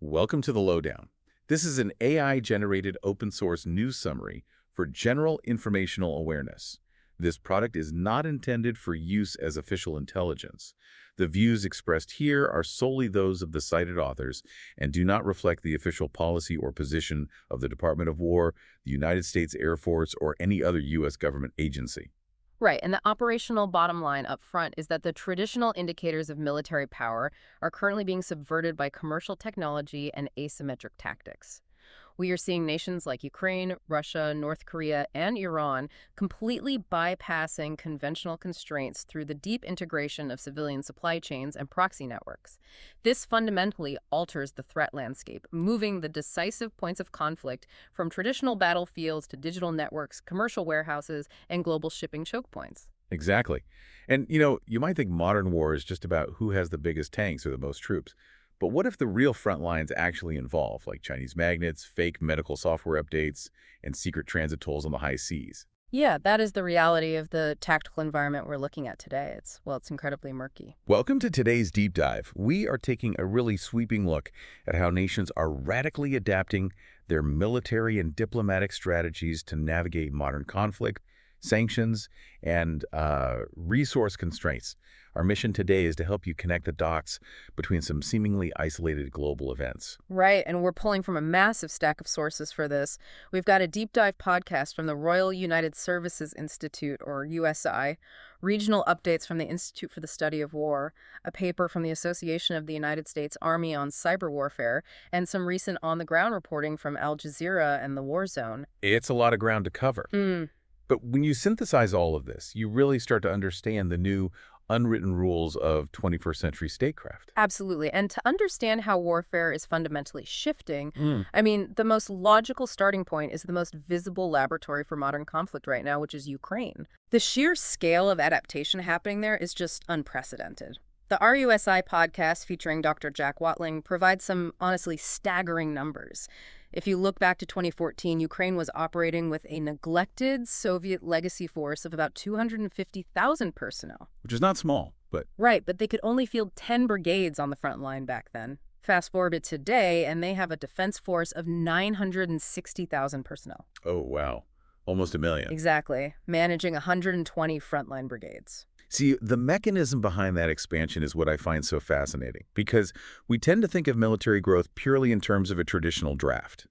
Welcome to the Lowdown. This is an AI-generated open-source news summary for general informational awareness. This product is not intended for use as official intelligence. The views expressed here are solely those of the cited authors and do not reflect the official policy or position of the Department of War, the United States Air Force, or any other U.S. government agency. Right, and the operational bottom line up front is that the traditional indicators of military power are currently being subverted by commercial technology and asymmetric tactics. We are seeing nations like Ukraine, Russia, North Korea, and Iran completely bypassing conventional constraints through the deep integration of civilian supply chains and proxy networks. This fundamentally alters the threat landscape, moving the decisive points of conflict from traditional battlefields to digital networks, commercial warehouses, and global shipping choke points. Exactly. And, you might think modern war is just about who has the biggest tanks or the most troops. But what if the real front lines actually involve, like Chinese magnets, fake medical software updates, and secret transit tolls on the high seas? Yeah, that is the reality of the tactical environment we're looking at today. It's incredibly murky. Welcome to today's deep dive. We are taking a really sweeping look at how nations are radically adapting their military and diplomatic strategies to navigate modern conflict, sanctions, and resource constraints. Our mission today is to help you connect the dots between some seemingly isolated global events. Right, and we're pulling from a massive stack of sources for this. We've got a deep dive podcast from the Royal United Services Institute, or USI, regional updates from the Institute for the Study of War, a paper from the Association of the United States Army on cyberwarfare, and some recent on-the-ground reporting from Al Jazeera and the War Zone. It's a lot of ground to cover. But when you synthesize all of this, you really start to understand the new unwritten rules of 21st century statecraft. Absolutely. And to understand how warfare is fundamentally shifting, the most logical starting point is the most visible laboratory for modern conflict right now, which is Ukraine. The sheer scale of adaptation happening there is just unprecedented. The RUSI podcast featuring Dr. Jack Watling provides some honestly staggering numbers. If you look back to 2014, Ukraine was operating with a neglected Soviet legacy force of about 250,000 personnel. Which is not small, but... Right, but they could only field 10 brigades on the front line back then. Fast forward to today, and they have a defense force of 960,000 personnel. Oh, wow. Almost a million. Exactly. Managing 120 frontline brigades. See, the mechanism behind that expansion is what I find so fascinating, because we tend to think of military growth purely in terms of a traditional draft,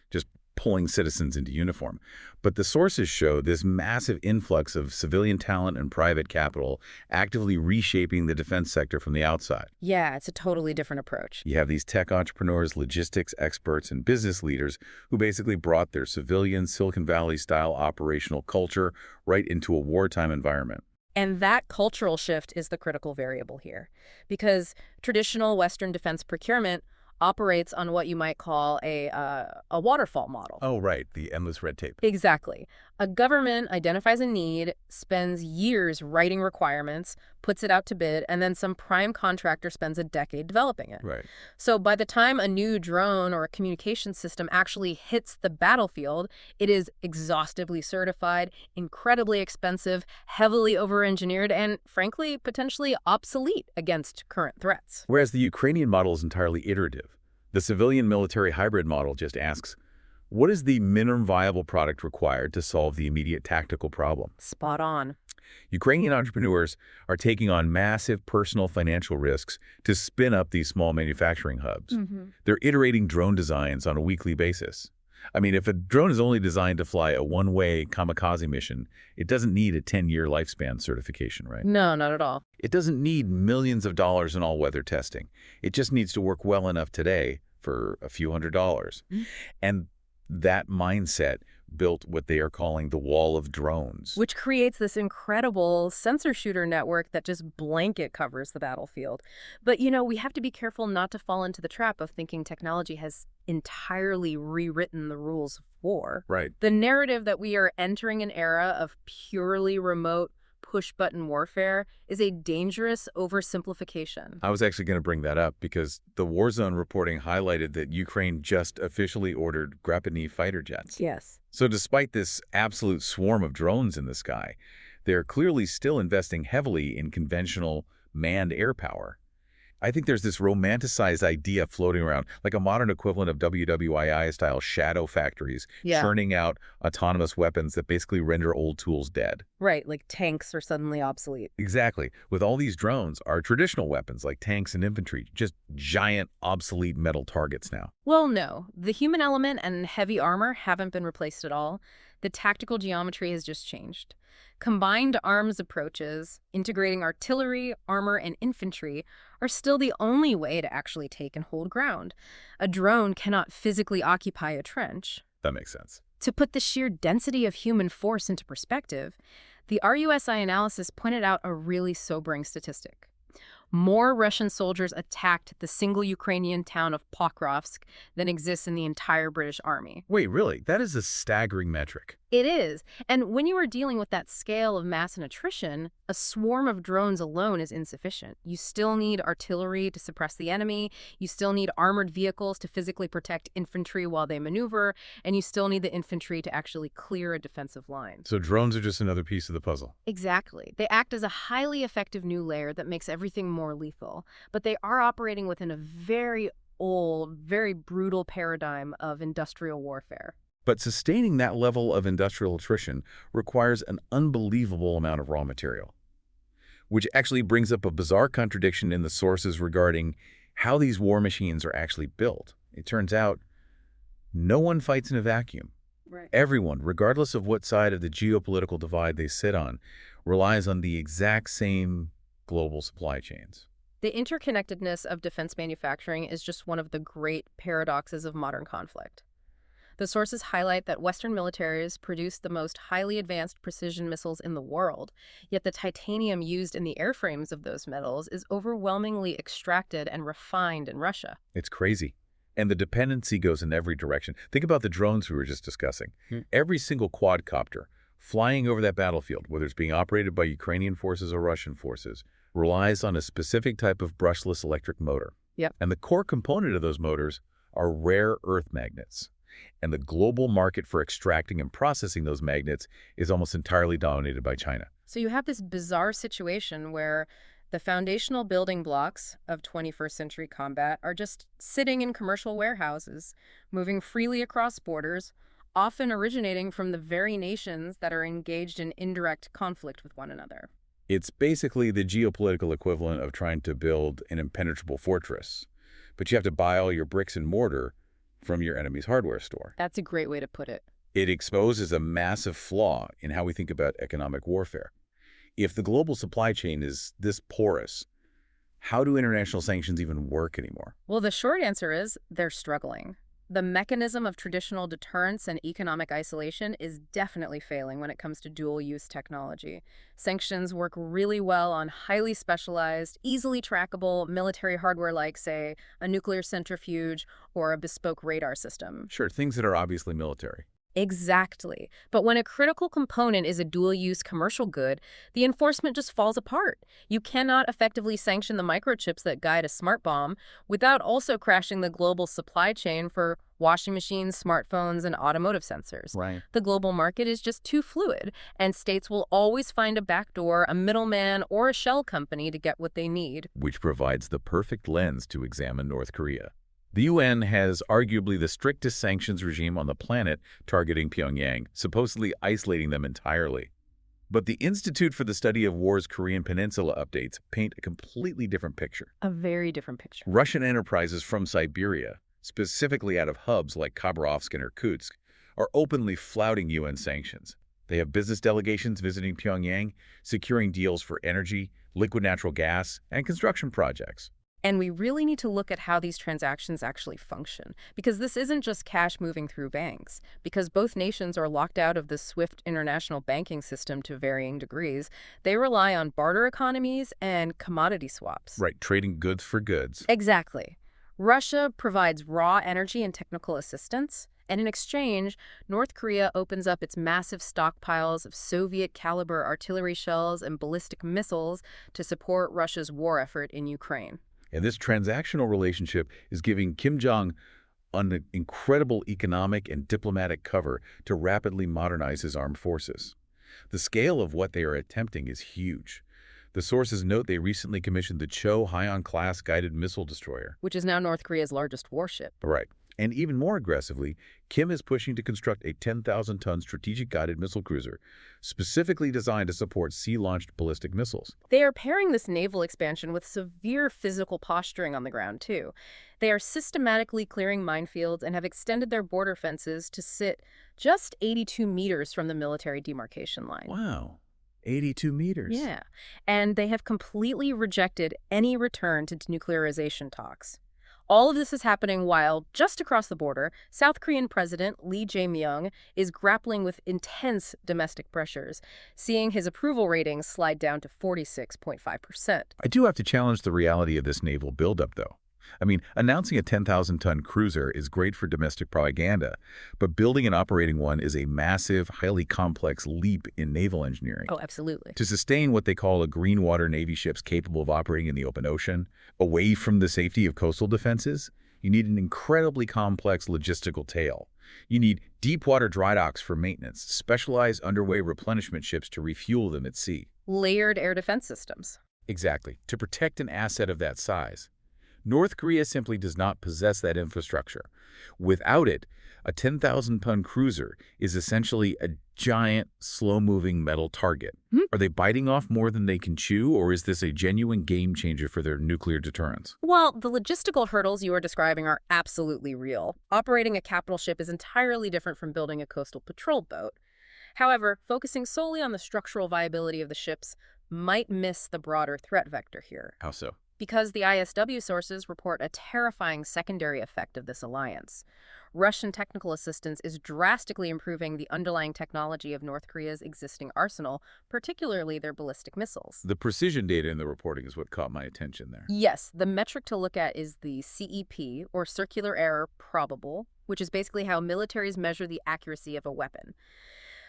just pulling citizens into uniform. But the sources show this massive influx of civilian talent and private capital actively reshaping the defense sector from the outside. Yeah, it's a totally different approach. You have these tech entrepreneurs, logistics experts, and business leaders who basically brought their civilian Silicon Valley-style operational culture right into a wartime environment. And that cultural shift is the critical variable here, because traditional Western defense procurement operates on what you might call a waterfall model. Oh, right, the endless red tape. Exactly. A government identifies a need, spends years writing requirements, puts it out to bid, and then some prime contractor spends a decade developing it. Right. So by the time a new drone or a communication system actually hits the battlefield, it is exhaustively certified, incredibly expensive, heavily over-engineered, and frankly, potentially obsolete against current threats. Whereas the Ukrainian model is entirely iterative. The civilian-military hybrid model just asks, what is the minimum viable product required to solve the immediate tactical problem? Spot on. Ukrainian entrepreneurs are taking on massive personal financial risks to spin up these small manufacturing hubs. They're iterating drone designs on a weekly basis. I mean, if a drone is only designed to fly a one-way kamikaze mission, it doesn't need a 10-year lifespan certification, right? No, not at all. It doesn't need millions of dollars in all-weather testing. It just needs to work well enough today for a few $100s. And that mindset built what they are calling the wall of drones. Which creates this incredible sensor shooter network that just blanket covers the battlefield. But, we have to be careful not to fall into the trap of thinking technology has entirely rewritten the rules of war. Right. The narrative that we are entering an era of purely remote push-button warfare is a dangerous oversimplification. I was actually going to bring that up because the War Zone reporting highlighted that Ukraine just officially ordered Grapeny fighter jets. Yes. So despite this absolute swarm of drones in the sky, they're clearly still investing heavily in conventional manned air power. I think there's this romanticized idea floating around, like a modern equivalent of WWII-style shadow factories, Yeah. churning out autonomous weapons that basically render old tools dead. Right, like tanks are suddenly obsolete. Exactly. With all these drones, our traditional weapons like tanks and infantry, just giant, obsolete metal targets now. Well, no. The human element and heavy armor haven't been replaced at all. The tactical geometry has just changed. Combined arms approaches, integrating artillery, armor, and infantry, are still the only way to actually take and hold ground. A drone cannot physically occupy a trench. That makes sense. To put the sheer density of human force into perspective, the RUSI analysis pointed out a really sobering statistic. More Russian soldiers attacked the single Ukrainian town of Pokrovsk than exists in the entire British army. Wait, really? That is a staggering metric. It is. And when you are dealing with that scale of mass and attrition, a swarm of drones alone is insufficient. You still need artillery to suppress the enemy, you still need armored vehicles to physically protect infantry while they maneuver, and you still need the infantry to actually clear a defensive line. So drones are just another piece of the puzzle. Exactly. They act as a highly effective new layer that makes everything more lethal, but they are operating within a very old, very brutal paradigm of industrial warfare. But sustaining that level of industrial attrition requires an unbelievable amount of raw material, which actually brings up a bizarre contradiction in the sources regarding how these war machines are actually built. It turns out no one fights in a vacuum. Right. Everyone, regardless of what side of the geopolitical divide they sit on, relies on the exact same global supply chains. The interconnectedness of defense manufacturing is just one of the great paradoxes of modern conflict. The sources highlight that Western militaries produce the most highly advanced precision missiles in the world, yet the titanium used in the airframes of those metals is overwhelmingly extracted and refined in Russia. It's crazy. And the dependency goes in every direction. Think about the drones we were just discussing. Every single quadcopter flying over that battlefield, whether it's being operated by Ukrainian forces or Russian forces, relies on a specific type of brushless electric motor. Yep. And the core component of those motors are rare earth magnets. And the global market for extracting and processing those magnets is almost entirely dominated by China. So you have this bizarre situation where the foundational building blocks of 21st century combat are just sitting in commercial warehouses, moving freely across borders, often originating from the very nations that are engaged in indirect conflict with one another. It's basically the geopolitical equivalent of trying to build an impenetrable fortress. But you have to buy all your bricks and mortar from your enemy's hardware store. That's a great way to put it. It exposes a massive flaw in how we think about economic warfare. If the global supply chain is this porous, how do international sanctions even work anymore? Well, the short answer is they're struggling. The mechanism of traditional deterrence and economic isolation is definitely failing when it comes to dual-use technology. Sanctions work really well on highly specialized, easily trackable military hardware like, say, a nuclear centrifuge or a bespoke radar system. Sure, things that are obviously military. Exactly. But when a critical component is a dual-use commercial good, the enforcement just falls apart. You cannot effectively sanction the microchips that guide a smart bomb without also crashing the global supply chain for washing machines, smartphones, and automotive sensors. Right. The global market is just too fluid, and states will always find a backdoor, a middleman, or a shell company to get what they need. Which provides the perfect lens to examine North Korea. The UN has arguably the strictest sanctions regime on the planet targeting Pyongyang, supposedly isolating them entirely. But the Institute for the Study of War's Korean Peninsula updates paint a completely different picture. A very different picture. Russian enterprises from Siberia, specifically out of hubs like Khabarovsk and Irkutsk, are openly flouting UN sanctions. They have business delegations visiting Pyongyang, securing deals for energy, liquid natural gas, and construction projects. And we really need to look at how these transactions actually function, because this isn't just cash moving through banks. Because both nations are locked out of the SWIFT international banking system to varying degrees, they rely on barter economies and commodity swaps. Right, trading goods for goods. Exactly. Russia provides raw energy and technical assistance, and in exchange, North Korea opens up its massive stockpiles of Soviet-caliber artillery shells and ballistic missiles to support Russia's war effort in Ukraine. And this transactional relationship is giving Kim Jong an incredible economic and diplomatic cover to rapidly modernize his armed forces. The scale of what they are attempting is huge. The sources note they recently commissioned the Cho-Hyon-class guided missile destroyer. Which is now North Korea's largest warship. Right. And even more aggressively, Kim is pushing to construct a 10,000-ton strategic guided missile cruiser, specifically designed to support sea-launched ballistic missiles. They are pairing this naval expansion with severe physical posturing on the ground, too. They are systematically clearing minefields and have extended their border fences to sit just 82 meters from the military demarcation line. Wow. 82 meters. Yeah. And they have completely rejected any return to denuclearization talks. All of this is happening while, just across the border, South Korean President Lee Jae-myung is grappling with intense domestic pressures, seeing his approval ratings slide down to 46.5%. I do have to challenge the reality of this naval buildup, though. I mean, announcing a 10,000-ton cruiser is great for domestic propaganda, but building and operating one is a massive, highly complex leap in naval engineering. Oh, absolutely. To sustain what they call a green water Navy ships capable of operating in the open ocean, away from the safety of coastal defenses, you need an incredibly complex logistical tail. You need deep water dry docks for maintenance, specialized underway replenishment ships to refuel them at sea. Layered air defense systems. Exactly, to protect an asset of that size. North Korea simply does not possess that infrastructure. Without it, a 10,000-ton cruiser is essentially a giant, slow-moving metal target. Are they biting off more than they can chew, or is this a genuine game changer for their nuclear deterrence? Well, the logistical hurdles you are describing are absolutely real. Operating a capital ship is entirely different from building a coastal patrol boat. However, focusing solely on the structural viability of the ships might miss the broader threat vector here. How so? Because the ISW sources report a terrifying secondary effect of this alliance. Russian technical assistance is drastically improving the underlying technology of North Korea's existing arsenal, particularly their ballistic missiles. The precision data in the reporting is what caught my attention there. Yes, the metric to look at is the CEP, or circular error probable, which is basically how militaries measure the accuracy of a weapon.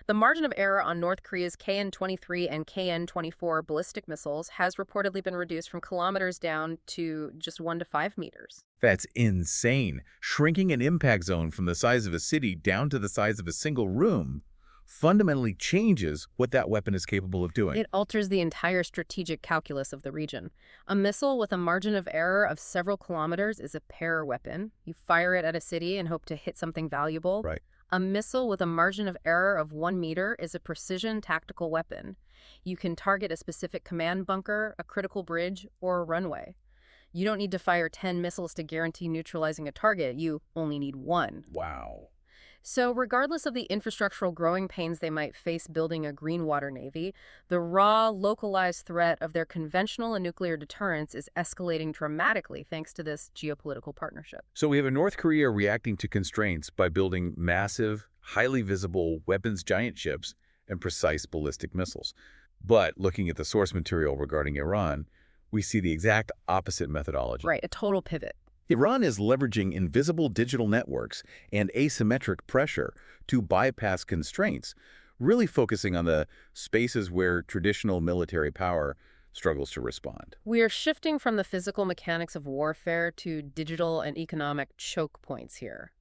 The margin of error on North Korea's KN-23 and KN-24 ballistic missiles has reportedly been reduced from kilometers down to just 1 to 5 meters. That's insane. Shrinking an impact zone from the size of a city down to the size of a single room fundamentally changes what that weapon is capable of doing. It alters the entire strategic calculus of the region. A missile with a margin of error of several kilometers is a pair weapon. You fire it at a city and hope to hit something valuable. Right. A missile with a margin of error of 1 meter is a precision tactical weapon. You can target a specific command bunker, a critical bridge, or a runway. You don't need to fire 10 missiles to guarantee neutralizing a target. You only need 1. Wow. So regardless of the infrastructural growing pains they might face building a green water navy, the raw, localized threat of their conventional and nuclear deterrence is escalating dramatically thanks to this geopolitical partnership. So we have a North Korea reacting to constraints by building massive, highly visible weapons giant ships and precise ballistic missiles. But looking at the source material regarding Iran, we see the exact opposite methodology. Right, a total pivot. Iran is leveraging invisible digital networks and asymmetric pressure to bypass constraints, really focusing on the spaces where traditional military power struggles to respond. We are shifting from the physical mechanics of warfare to digital and economic choke points here.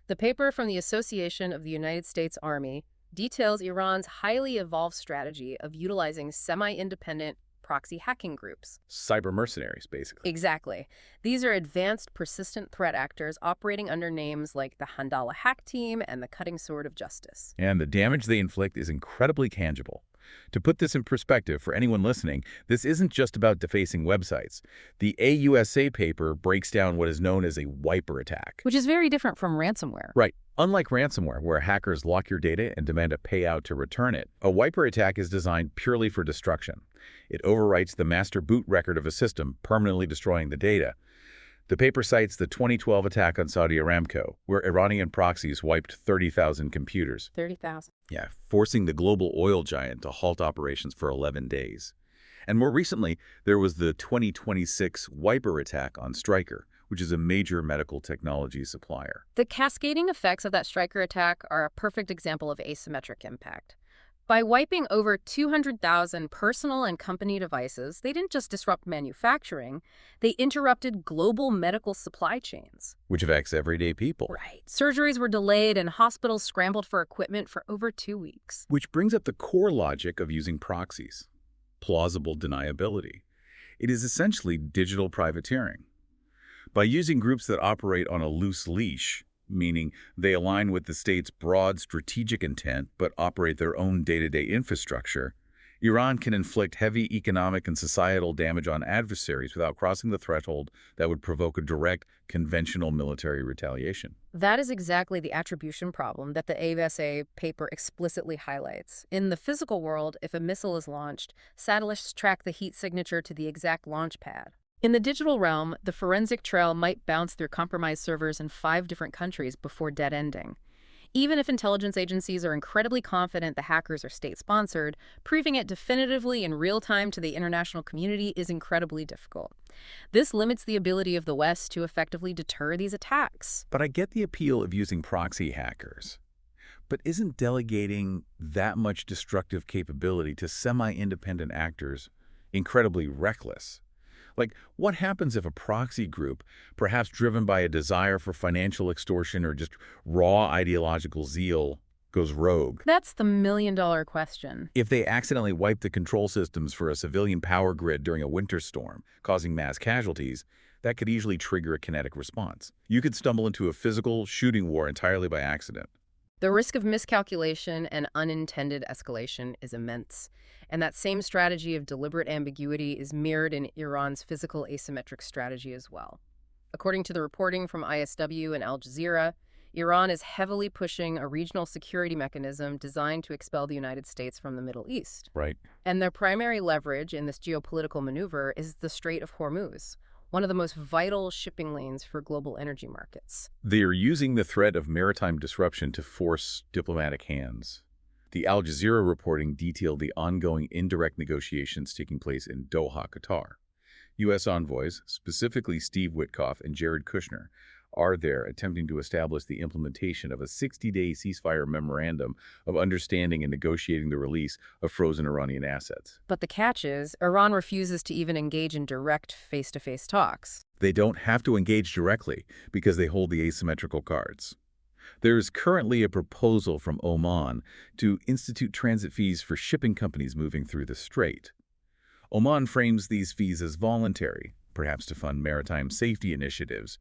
The paper from the Association of the United States Army details Iran's highly evolved strategy of utilizing semi-independent proxy hacking groups. Cyber mercenaries, basically. Exactly. These are advanced, persistent threat actors operating under names like the Handala Hack Team and the Cutting Sword of Justice. And the damage they inflict is incredibly tangible. To put this in perspective for anyone listening, this isn't just about defacing websites. The AUSA paper breaks down what is known as a wiper attack. Which is very different from ransomware. Right. Unlike ransomware, where hackers lock your data and demand a payout to return it, a wiper attack is designed purely for destruction. It overwrites the master boot record of a system, permanently destroying the data. The paper cites the 2012 attack on Saudi Aramco, where Iranian proxies wiped 30,000 computers. 30,000. Yeah, forcing the global oil giant to halt operations for 11 days. And more recently, there was the 2026 wiper attack on Stryker, which is a major medical technology supplier. The cascading effects of that Stryker attack are a perfect example of asymmetric impact. By wiping over 200,000 personal and company devices, they didn't just disrupt manufacturing, they interrupted global medical supply chains. Which affects everyday people. Right. Surgeries were delayed and hospitals scrambled for equipment for over 2 weeks. Which brings up the core logic of using proxies. plausible deniability. It is essentially digital privateering. By using groups that operate on a loose leash, meaning they align with the state's broad strategic intent but operate their own day-to-day infrastructure, Iran can inflict heavy economic and societal damage on adversaries without crossing the threshold that would provoke a direct, conventional military retaliation. That is exactly the attribution problem that the AVSA paper explicitly highlights. In the physical world, if a missile is launched, satellites track the heat signature to the exact launch pad. In the digital realm, the forensic trail might bounce through compromised servers in 5 different countries before dead-ending. Even if intelligence agencies are incredibly confident the hackers are state-sponsored, proving it definitively in real time to the international community is incredibly difficult. This limits the ability of the West to effectively deter these attacks. But I get the appeal of using proxy hackers. But isn't delegating that much destructive capability to semi-independent actors incredibly reckless? Like, what happens if a proxy group, perhaps driven by a desire for financial extortion or just raw ideological zeal, goes rogue? That's the million-dollar question. If they accidentally wipe the control systems for a civilian power grid during a winter storm, causing mass casualties, that could easily trigger a kinetic response. You could stumble into a physical shooting war entirely by accident. The risk of miscalculation and unintended escalation is immense, and that same strategy of deliberate ambiguity is mirrored in Iran's physical asymmetric strategy as well. According to the reporting from ISW and Al Jazeera, Iran is heavily pushing a regional security mechanism designed to expel the United States from the Middle East. Right. And their primary leverage in this geopolitical maneuver is the Strait of Hormuz, one of the most vital shipping lanes for global energy markets. They are using the threat of maritime disruption to force diplomatic hands. The Al Jazeera reporting detailed the ongoing indirect negotiations taking place in Doha, Qatar. U.S. envoys, specifically Steve Witkoff and Jared Kushner, are there attempting to establish the implementation of a 60-day ceasefire memorandum of understanding and negotiating the release of frozen Iranian assets. But the catch is, Iran refuses to even engage in direct face-to-face talks. They don't have to engage directly because they hold the asymmetrical cards. There is currently a proposal from Oman to institute transit fees for shipping companies moving through the strait. Oman frames these fees as voluntary, perhaps to fund maritime safety initiatives,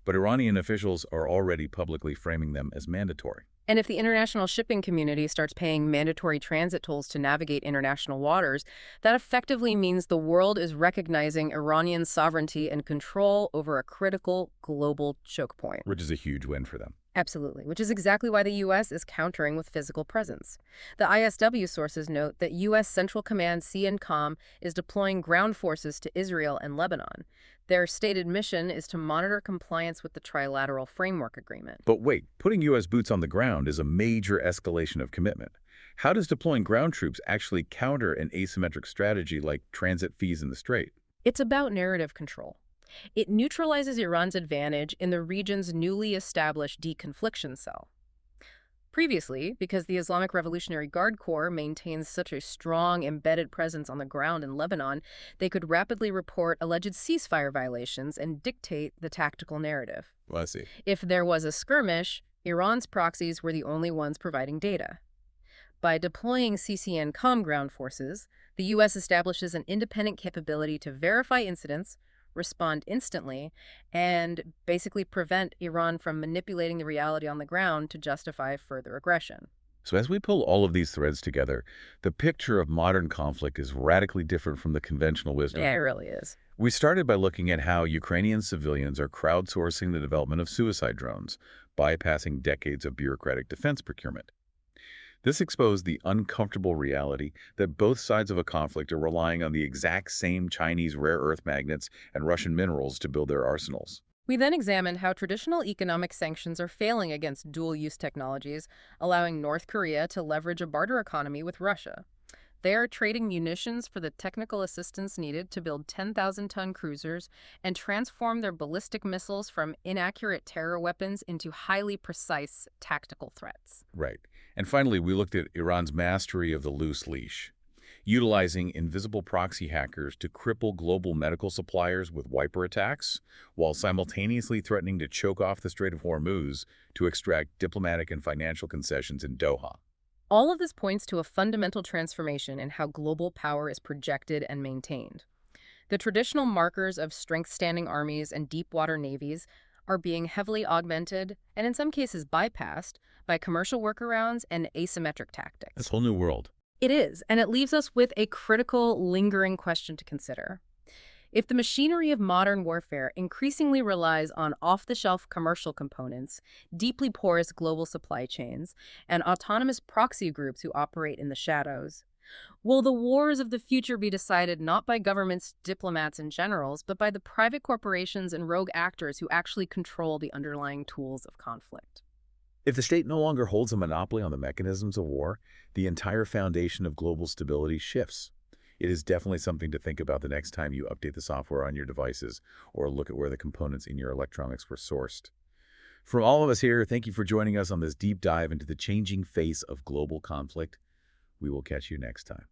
but Iranian officials are already publicly framing them as mandatory. And if the international shipping community starts paying mandatory transit tolls to navigate international waters, that effectively means the world is recognizing Iranian sovereignty and control over a critical global choke point. Which is a huge win for them. Absolutely, which is exactly why the U.S. is countering with physical presence. The ISW sources note that U.S. Central Command CENTCOM is deploying ground forces to Israel and Lebanon. Their stated mission is to monitor compliance with the Trilateral Framework Agreement. But wait, putting U.S. boots on the ground is a major escalation of commitment. How does deploying ground troops actually counter an asymmetric strategy like transit fees in the Strait? It's about narrative control. It neutralizes Iran's advantage in the region's newly established deconfliction cell. Previously, because the Islamic Revolutionary Guard Corps maintains such a strong embedded presence on the ground in Lebanon, they could rapidly report alleged ceasefire violations and dictate the tactical narrative. Well, I see. If there was a skirmish, Iran's proxies were the only ones providing data. By deploying CCNCOM ground forces, the U.S. establishes an independent capability to verify incidents, respond instantly, and basically prevent Iran from manipulating the reality on the ground to justify further aggression. So as we pull all of these threads together, the picture of modern conflict is radically different from the conventional wisdom. Yeah, it really is. We started by looking at how Ukrainian civilians are crowdsourcing the development of suicide drones, bypassing decades of bureaucratic defense procurement. This exposed the uncomfortable reality that both sides of a conflict are relying on the exact same Chinese rare earth magnets and Russian minerals to build their arsenals. We then examined how traditional economic sanctions are failing against dual-use technologies, allowing North Korea to leverage a barter economy with Russia. They are trading munitions for the technical assistance needed to build 10,000-ton cruisers and transform their ballistic missiles from inaccurate terror weapons into highly precise tactical threats. Right. And finally, we looked at Iran's mastery of the loose leash, utilizing invisible proxy hackers to cripple global medical suppliers with wiper attacks, while simultaneously threatening to choke off the Strait of Hormuz to extract diplomatic and financial concessions in Doha. All of this points to a fundamental transformation in how global power is projected and maintained. The traditional markers of strength-standing armies and deep-water navies are being heavily augmented, and in some cases bypassed, by commercial workarounds and asymmetric tactics. This whole new world. It is, and it leaves us with a critical, lingering question to consider. If the machinery of modern warfare increasingly relies on off-the-shelf commercial components, deeply porous global supply chains, and autonomous proxy groups who operate in the shadows, will the wars of the future be decided not by governments, diplomats, and generals, but by the private corporations and rogue actors who actually control the underlying tools of conflict? If the state no longer holds a monopoly on the mechanisms of war, the entire foundation of global stability shifts. It is definitely something to think about the next time you update the software on your devices or look at where the components in your electronics were sourced. From all of us here, thank you for joining us on this deep dive into the changing face of global conflict. We will catch you next time.